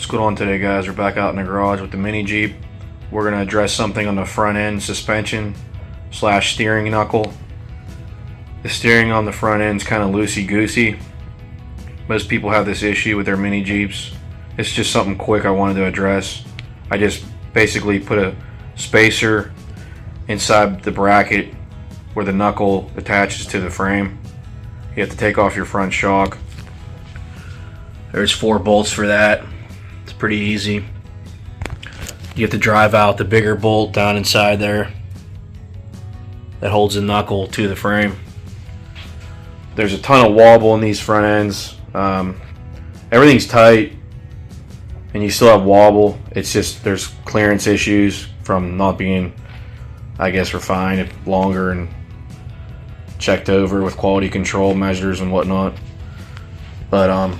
going on today, guys? We're back out in the garage with the mini Jeep. We're going to address something on the front end suspension slash steering knuckle. The steering on the front end is kind of loosey-goosey. Most people have this issue with their mini Jeeps. It's just something quick I wanted to address. I just basically put a spacer inside the bracket where the knuckle attaches to the frame. You have to take off your front shock. There's 4 bolts for that. It's pretty easy. You have to drive out the bigger bolt down inside there that holds the knuckle to the frame. There's a ton of wobble in these front ends. Everything's tight and you still have wobble. It's just there's clearance issues from not being, I guess, refined longer and checked over with quality control measures and whatnot. But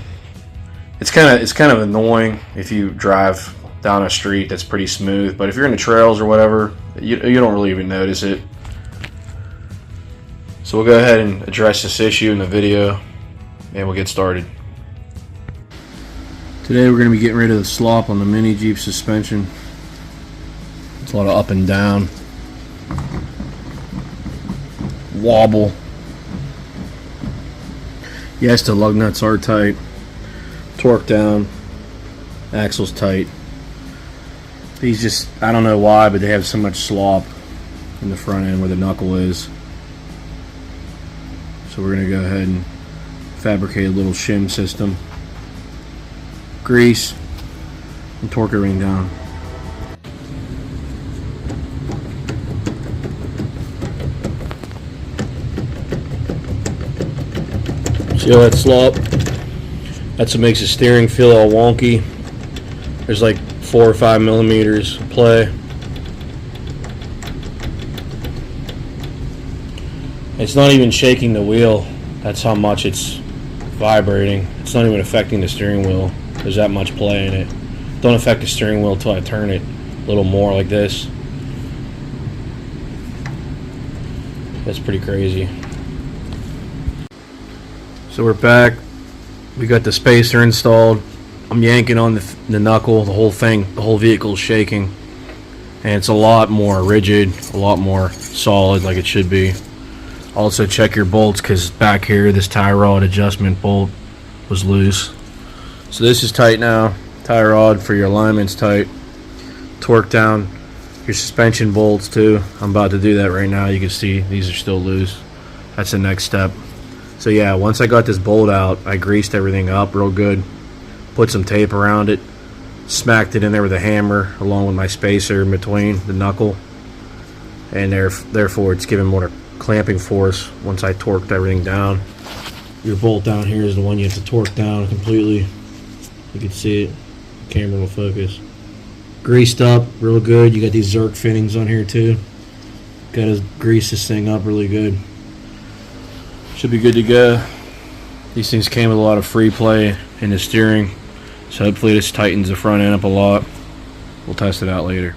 it's kind of annoying if you drive down a street that's pretty smooth, but if you're in the trails or whatever, you don't really even notice it. So we'll go ahead and address this issue in the video and we'll get started. Today we're going to be getting rid of the slop on the mini Jeep suspension. It's a lot of up and down, wobble. Yes, the lug nuts are tight, torque down, axle's tight. These just, I don't know why, but they have so much slop in the front end where the knuckle is. So we're going to go ahead and fabricate a little shim system, grease, and torque everything down. See all that slop? That's what makes the steering feel all wonky. There's like 4 or 5 millimeters of play. It's not even shaking the wheel. That's how much it's vibrating. It's not even affecting the steering wheel. There's that much play in it. Don't affect the steering wheel until I turn it a little more like this. That's pretty crazy. So we're back. We got the spacer installed. I'm yanking on the knuckle. The whole thing, the whole vehicle is shaking. And it's a lot more rigid, a lot more solid like it should be. Also check your bolts, because back here this tie rod adjustment bolt was loose. So this is tight now. Tie rod for your alignment's tight. Torque down your suspension bolts too. I'm about to do that right now. You can see these are still loose. That's the next step. So yeah, once I got this bolt out, I greased everything up real good. Put some tape around it. Smacked it in there with a hammer along with my spacer in between the knuckle. And therefore it's giving more clamping force once I torqued everything down. Your bolt down here is the one you have to torque down completely. You can see it. The camera will focus. Greased up real good. You got these Zerk fittings on here too. Got to grease this thing up really good. Should be good to go. These things came with a lot of free play in the steering, so hopefully this tightens the front end up a lot. We'll test it out later.